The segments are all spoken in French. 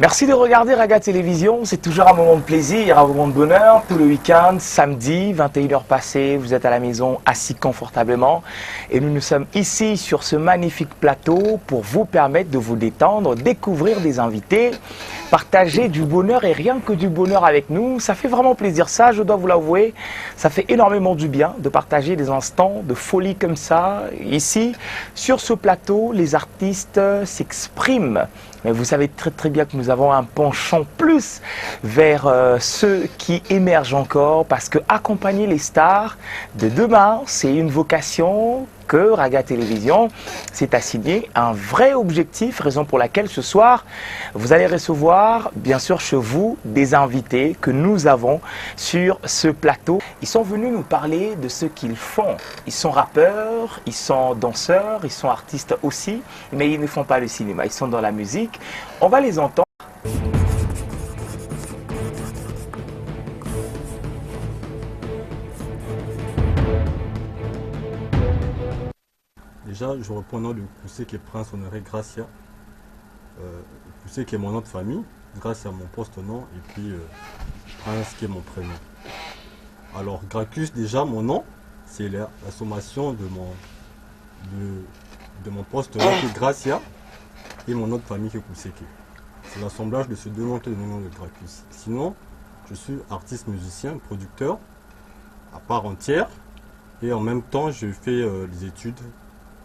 Merci de regarder Raga Télévision, c'est toujours un moment de plaisir, un moment de bonheur. Tout le week-end, samedi, 21h passées, vous êtes à la maison assis confortablement. Et nous sommes ici sur ce magnifique plateau pour vous permettre de vous détendre, découvrir des invités, partager du bonheur et rien que du bonheur avec nous. Ça fait vraiment plaisir ça, je dois vous l'avouer. Ça fait énormément du bien de partager des instants de folie comme ça. Ici, sur ce plateau, les artistes s'expriment. Mais vous savez très bien que nous avons un penchant plus vers ceux qui émergent encore parce que accompagner les stars de demain, c'est une vocation que Raga Télévision s'est assigné un vrai objectif, raison pour laquelle ce soir, vous allez recevoir, bien sûr chez vous, des invités que nous avons sur ce plateau. Ils sont venus nous parler de ce qu'ils font. Ils sont rappeurs, ils sont danseurs, ils sont artistes aussi, mais ils ne font pas le cinéma, ils sont dans la musique. On va les entendre. Déjà, je reprends le nom du Poussé qui est Prince Honoré Gracia. Poussé qui est mon nom de famille, Gracia mon post-nom, et puis Prince qui est mon prénom. Alors, Gracchus, déjà, mon nom, c'est la sommation de mon post-nom qui est Gracia et mon nom de famille qui est Poussé. C'est l'assemblage de ces deux noms qui est le nom de Gracchus. Sinon, je suis artiste musicien, producteur, à part entière, et en même temps, je fais des études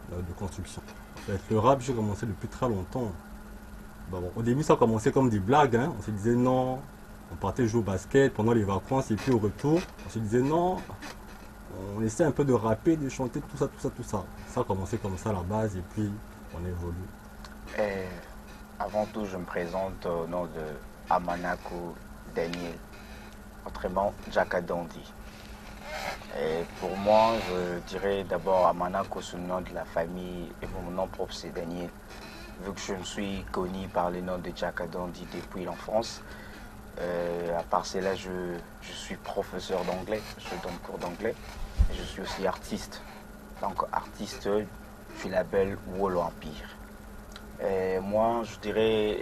de construction. En fait, le rap, j'ai commencé depuis très longtemps. Bon, au début, ça a commencé comme des blagues. Hein. On se disait non, on partait jouer au basket pendant les vacances et puis au retour, on se disait non, on essaie un peu de rapper, de chanter, tout ça. Ça a commencé comme ça à la base et puis on évolue. Avant tout, je me présente au nom de Amanako Daniel, autrement Jakadandi. Et pour moi, je dirais d'abord Amanako sous le nom de la famille et mon nom propre c'est Daniel. Vu que je me suis connu par le nom de Jakadandi depuis l'enfance, à part cela, je suis professeur d'anglais, je donne cours d'anglais. Je suis aussi artiste. Donc artiste du label Wolo Empire. Et moi, je dirais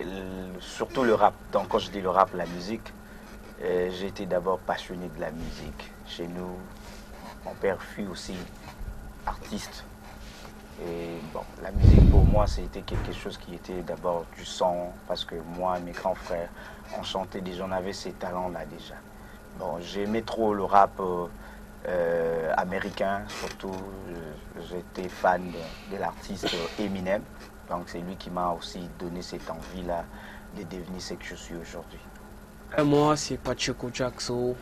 surtout le rap. Donc quand je dis le rap, la musique, j'ai été d'abord passionné de la musique. Chez nous, mon père fut aussi artiste. Et bon, la musique pour moi, c'était quelque chose qui était d'abord du sang, parce que moi et mes grands frères, on chantait déjà, on avait ces talents-là déjà. Bon, j'aimais trop le rap américain, surtout j'étais fan de l'artiste Eminem. Donc c'est lui qui m'a aussi donné cette envie-là de devenir ce que je suis aujourd'hui. Moi, c'est Pacheco Jackson,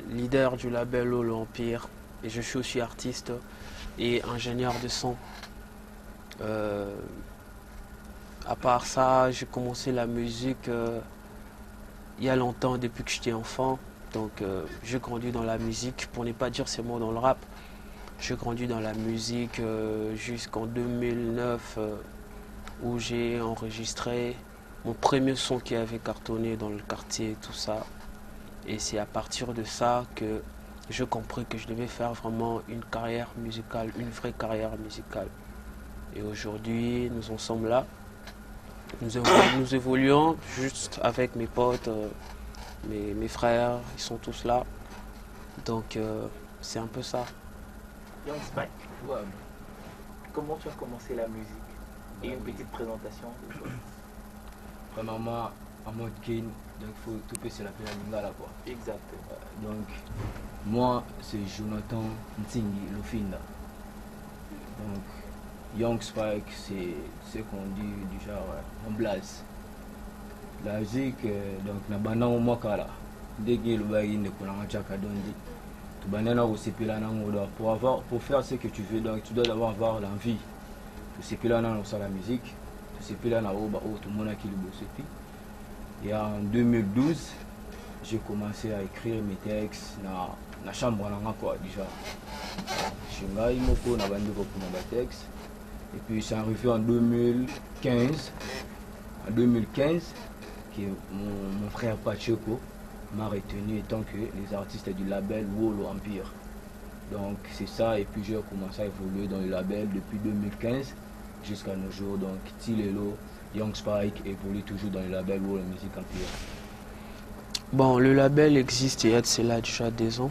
leader du label Wolo Empire, et je suis aussi artiste et ingénieur de son. À part ça, j'ai commencé la musique il y a longtemps, depuis que j'étais enfant. Donc j'ai grandi dans la musique, pour ne pas dire c'est moi dans le rap. J'ai grandi dans la musique jusqu'en 2009 où j'ai enregistré mon premier son qui avait cartonné dans le quartier et tout ça. Et c'est à partir de ça que j'ai compris que je devais faire vraiment une carrière musicale, une vraie carrière musicale. Et aujourd'hui, nous en sommes là. Nous évoluons juste avec mes potes, mes frères, ils sont tous là. Donc c'est un peu ça. Young Spike, comment tu as commencé la musique? Et une petite présentation de choses. Premièrement, en mode Kane, donc il faut tout passer la peine à Lingala quoi. Exact. Donc, moi, c'est Jonathan Ntingi Lofinda. Donc, Young Spike, c'est ce qu'on dit du genre en blaze. La musique, donc, na bana au makala. Dès que le bail ne connaît pas Jakadandi, tu banana au sepila nangoda. Pour faire ce que tu veux, donc tu dois d'abord avoir l'envie. Tu sepila nangoda la musique. Tu sepila nangoda tout le monde a qui le bosse. Et en 2012, j'ai commencé à écrire mes textes dans la chambre quoi déjà. Je suis là, il m'a vendu pour mes textes. Et puis c'est arrivé en 2015. En 2015, que mon frère Pacheco m'a retenu étant que les artistes du label Wolo Empire. Donc c'est ça, et puis j'ai commencé à évoluer dans le label depuis 2015 jusqu'à nos jours. Donc Tilelo, Young Spike évolue toujours dans le label World Music Empire? Bon, le label existe et est là déjà des ans.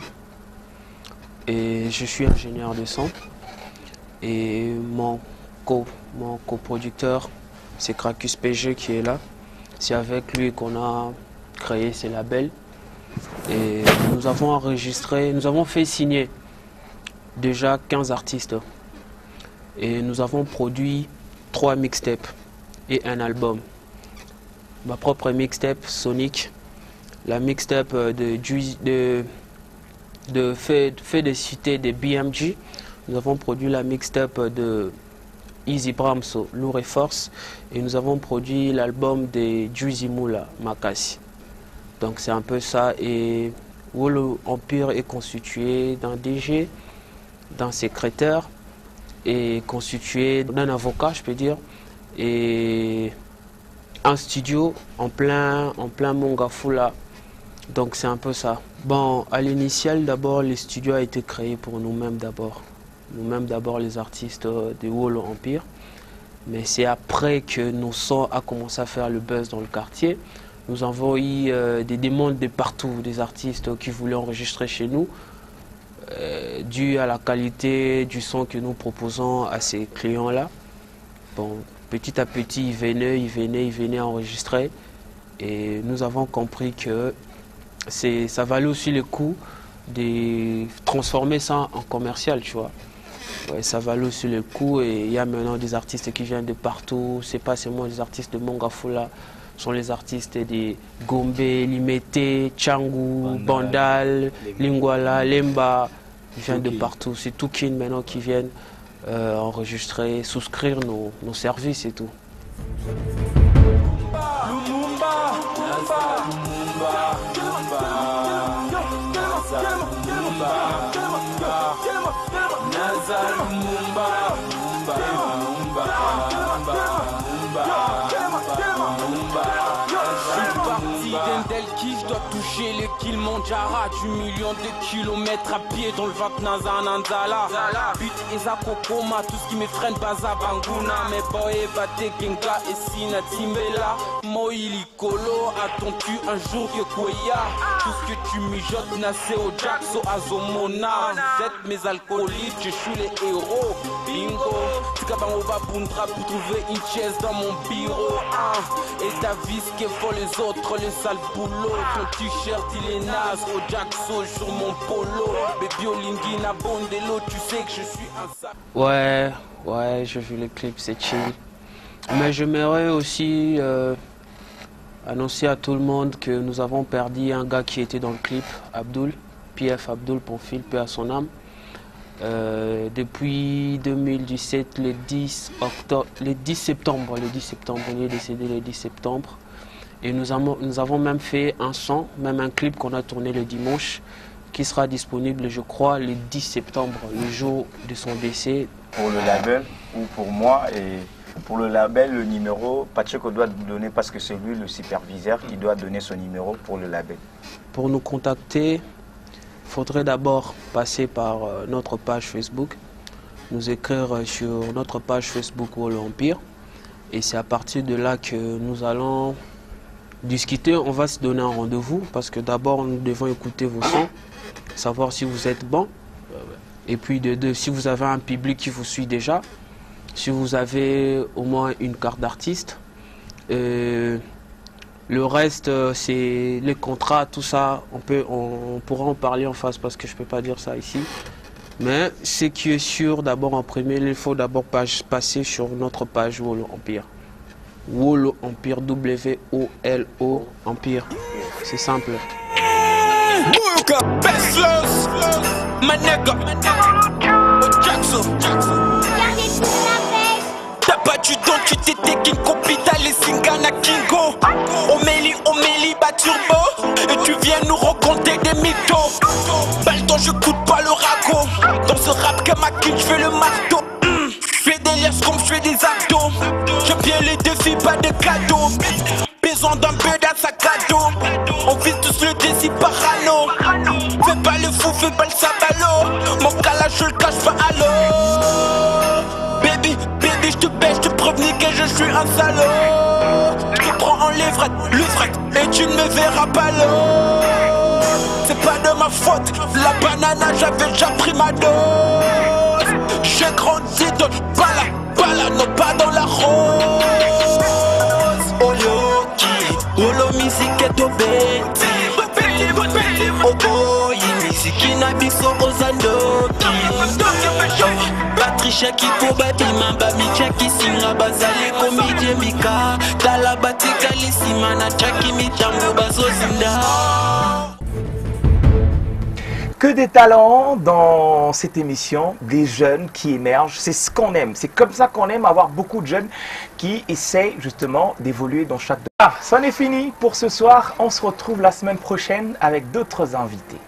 Et je suis ingénieur de son. Et mon coproducteur, c'est Cracus PG qui est là. C'est avec lui qu'on a créé ce label. Et nous avons enregistré, nous avons fait signer déjà 15 artistes. Et nous avons produit 3 mixtapes et un album. Ma propre mixtape, Sonic. La mixtape de fait de citer des BMG. Nous avons produit la mixtape de Easy Bramso, Lourd et Force. Et nous avons produit l'album de Juicy Moula, Makassi. Donc c'est un peu ça. Et Wolo Empire est constitué d'un DG, d'un secrétaire, et constitué d'un avocat, je peux dire, et un studio en plein Mongafula. Donc c'est un peu ça. Bon, à l'initial, d'abord, les studios a été créés pour nous-mêmes d'abord. Nous-mêmes d'abord, les artistes de Wolo Empire. Mais c'est après que nos sons a commencé à faire le buzz dans le quartier. Nous avons eu des demandes de partout, des artistes qui voulaient enregistrer chez nous, dû à la qualité du son que nous proposons à ces clients-là. Bon, petit à petit, ils venaient enregistrer. Et nous avons compris que ça valait aussi le coup de transformer ça en commercial, tu vois. Ouais, ça valait aussi le coup et il y a maintenant des artistes qui viennent de partout. C'est pas seulement les artistes de Mongafula, ce sont les artistes de Gombe, Limete, Tchangou, Bandal, Lingwala, Lemba. Ils viennent de partout. C'est tout qui maintenant qui viennent enregistrer, souscrire nos services et tout. Je dois toucher le Kilmanjaro du million de kilomètres à pied dans le ventre Nazananzala. But et Zakokoma, tout ce qui me freine, Baza Banguna. Mais boy, Bate Genga et Sina Timbela. Moïli Kolo, attends-tu un jour que Koya? Tout ce que tu mijotes, Nassé au Jackso Azomona. Vous êtes mes alcooliques, je suis les héros. Bingo, Tikabango Babundra pour trouver une chaise dans mon bureau. Et ta vie, ce que font les autres, le sale boulot. Ton t-shirt il est naze, au Jackso sur mon polo. Baby Olingui na Bondelo, tu sais que je suis un sac. Ouais, j'ai vu le clip, c'est chill. Mais j'aimerais aussi annoncer à tout le monde que nous avons perdu un gars qui était dans le clip, Abdul, PF Abdul Ponfil, paix à son âme. Depuis 2017, le 10 septembre, il est décédé le 10 septembre. Et nous avons même fait un son, même un clip qu'on a tourné le dimanche, qui sera disponible, je crois, le 10 septembre, le jour de son décès. Pour le label ou pour moi, et pour le label, le numéro, Pacheco doit donner, parce que c'est lui le superviseur, il doit donner son numéro pour le label. Pour nous contacter, il faudrait d'abord passer par notre page Facebook, nous écrire sur notre page Facebook Wolo Empire. Et c'est à partir de là que nous allons discuter. On va se donner un rendez-vous parce que d'abord nous devons écouter vos sons, savoir si vous êtes bon. Et puis de deux, si vous avez un public qui vous suit déjà, si vous avez au moins une carte d'artiste. Le reste, c'est les contrats, tout ça, on pourra en parler en face parce que je ne peux pas dire ça ici. Mais ce qui est sûr, d'abord en premier, il faut d'abord passer sur notre page Wolo Empire. Wolo Empire, W-O-L-O Empire. C'est simple. T'as battu donc tu t'étais King Kopita, les Singana Kingo. Omélie, Baturbo. Et tu viens nous raconter des mythos. Balton, je coûte pas le ragot. Dans ce rap que ma king, je fais le marteau. Je fais des liasses comme je fais des abdos. Je viens les défis, pas de cadeaux. Besoin d'un peu d'un sac à dos. On vise tous le défi parano. Fais pas le fou, fais pas le sabalo. Mon calage, je le cache pas à l'eau. Baby, je te baisse, je te prévenir que je suis un salaud. l'ivrette, et tu ne me verras pas l'eau. C'est pas de ma faute, la banane j'avais déjà pris ma dose. J'ai grandi dans bala, non pas dans la rose. Oloki, olo musique est au bêti. Oh boy, musique inabiso ozandoki. Patricia qui pour baby mamba micha qui singa bazali komidie mika. Dala batika lisimana chaki michambo bazozinda. Que des talents dans cette émission, des jeunes qui émergent, c'est ce qu'on aime. C'est comme ça qu'on aime avoir beaucoup de jeunes qui essayent justement d'évoluer dans chaque domaine. Ah, ça en est fini pour ce soir, on se retrouve la semaine prochaine avec d'autres invités.